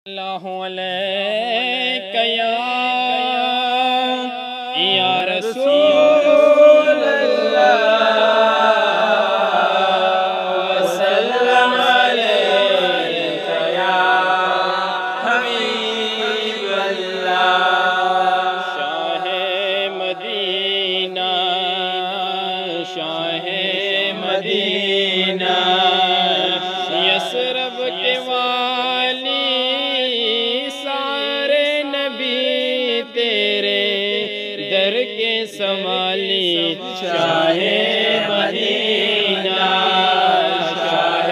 اللہ علیک یا رسول اللہ وسلم علیک یا حبیب اللہ شاہ مدینہ شاہ مدینہ یثرب کے سوالی شاہ مدینہ شاہ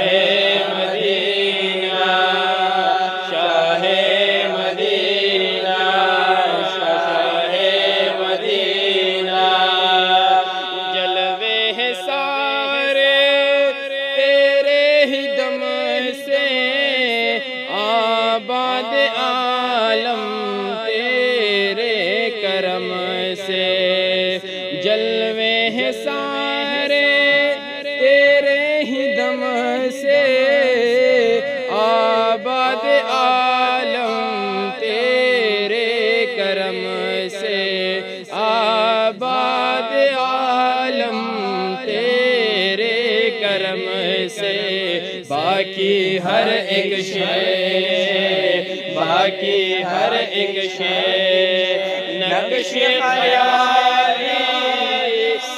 مدینہ شاہ مدینہ شاہ مدینہ جلوے ہیں سارے تیرے ہی دم سے آباد عالم تیرے کرم سے جلوے ہیں سارے تیرے ہی دم سے آباد عالم تیرے کرم سے آباد عالم تیرے کرم سے باقی ہر ایک شے باقی ہر ایک شے نقش خیالی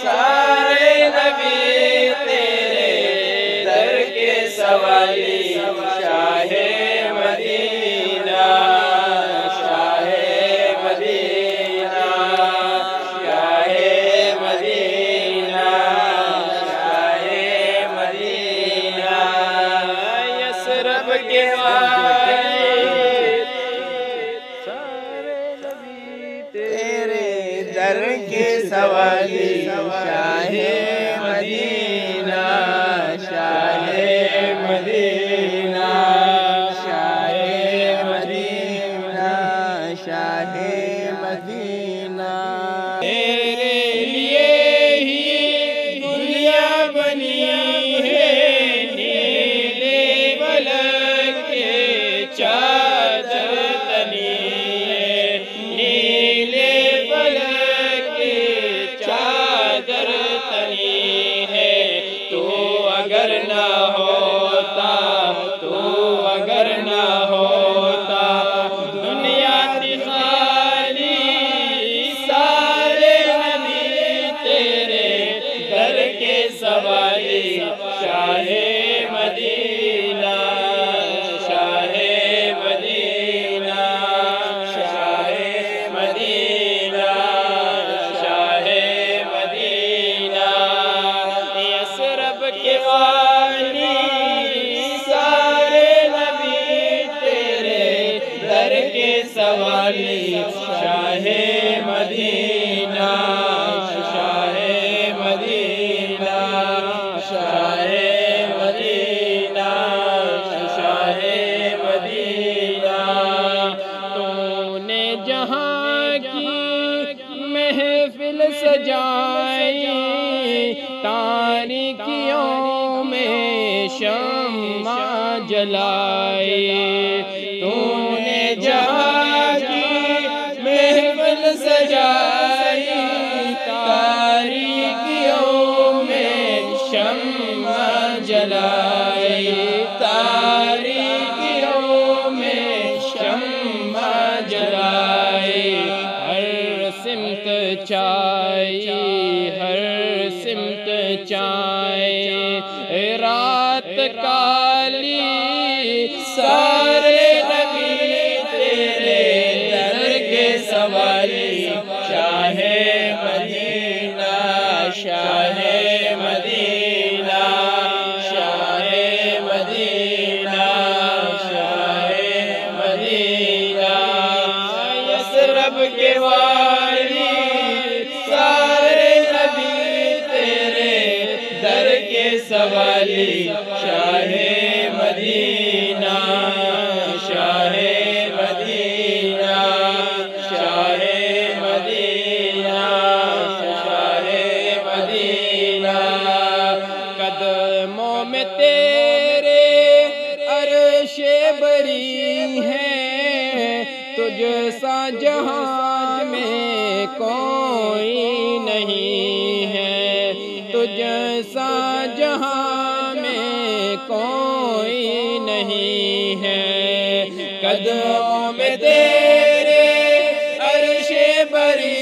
سارے نبی تیرے در کے سوالی شاہ مدینہ شاہ مدینہ شاہ مدینہ شاہ مدینہ یثرب کے در کے سوالی شاہ مدینہ شاہ مدینہ شاہ مدینہ شاہ مدینہ تیرے لیے ہی دنیا بنی ہے نیلے ملک کے چادر تنی ہے نیلے اگر نہ ہوتا دنیا تھی خالی سارے نبی تیرے در کے سوالی شاہ مدینہ شاہ مدینہ شاہ مدینہ شاہ مدینہ یثرب کے والی سارے نبی تیرے در کے سوالی شاہ مدینہ شاہ مدینہ شاہ مدینہ شاہ مدینہ تو نے جہاں کی محفل سجائی تاریکیوں میں شمع جلائی تو نے جہاں کی محفل سجائی تاریکیوں میں شمع جلائی تاریکیوں میں شمع جلائی ہر سمت چائی ہر سمت چائے رات کالی سارے نبی تیرے در کے سوالی شاہ مدینہ شاہ مدینہ شاہ مدینہ شاہ مدینہ یثرب کے والی سارے نبی تیرے در کے سوالی شاہ تجھ سا جہاں میں کوئی نہیں ہے، تجھ سا جہاں میں کوئی نہیں ہے، قدموں میں تیرے عرش بری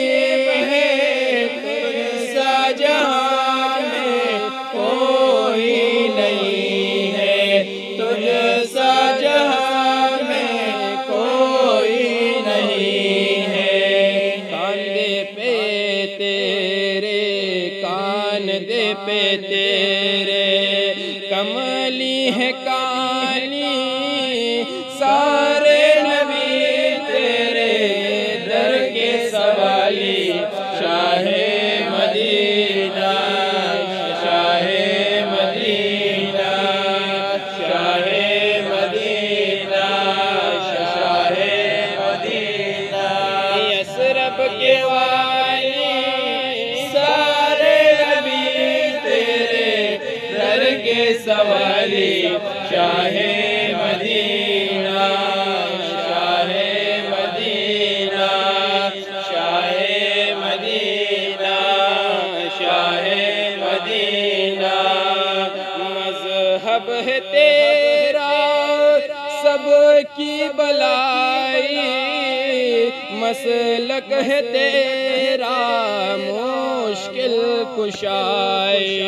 ہے، تجھ سا جہاں میں کوئی نہیں ہے، تجھ سا جہاں میں کوئی نہیں ہے۔ کاندھے پہ تیرے، کاندھے پہ تیرے کملی ہے کالی، سارے نبی تیرے در کے سوالی، شاہ مدینہ، شاہ مدینہ، شاہ مدینہ، شاہ مدینہ، یثرب کے والی، سارے نبی تیرے در کے سوالی، شاہ مدینہ، شاہ مدینہ، شاہ مدینہ، شاہ مدینہ، مذہب ہے تیرا سب کی بلائی، مسلک ہے تیرا مشکل کشائی،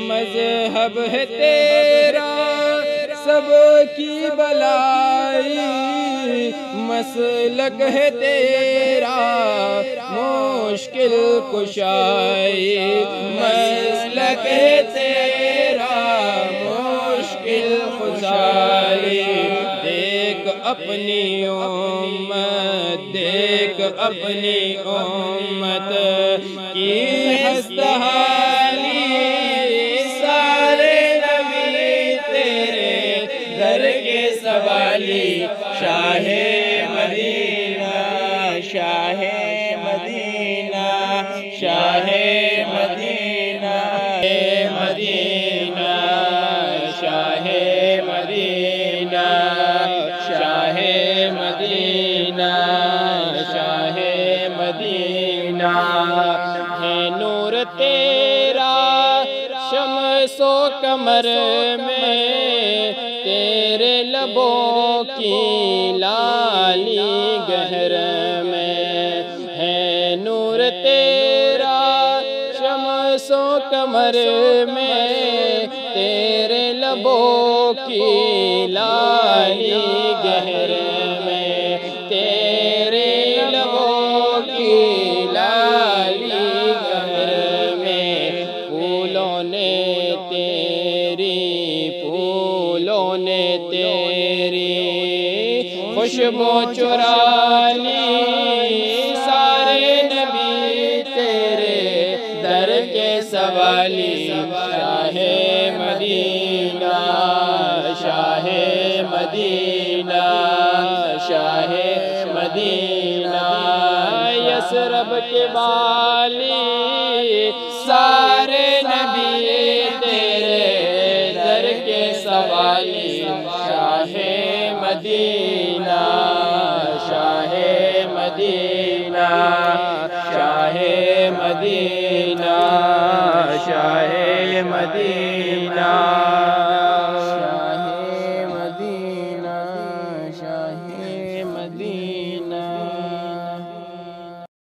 مذہب ہے تیرا سب کی بلائی، مسلک ہے تیرا مشکل کشائی، مسلک ہے تیرا مشکل کشائی، دیکھ اپنی امت، دیکھ اپنی امت کی ہستحالی، سارے نبی تیرے در کے سوالی، شاہ مدینہ، شاہ مدینہ، شاہ مدینہ، مدینہ، شاہ مدینہ، شاہ مدینہ، شاہ مدینہ، ہے نور تیرا شمس و قمر میں، تیرے لبوں کی لالی گہر میں، ہے نور تیرا شمس و قمر میں، تیرے لبوں کی لالی گہر میں، تیرے لبوں کی لالی گہر میں، پھولوں نے تیری، پھولوں نے تیری خوشبو چرا لی، سارے نبی تیرے در کے سوالی، شاہ مدینہ، شاہ مدینہ، شاہ مدینہ، یثرب کے والی، سارے نبی تیرے در کے سوالی، شاہ مدینہ، شاہ مدینہ، شاہ مدینہ، شاہ مدینہ، شاہ مدینہ، شاہ مدینہ۔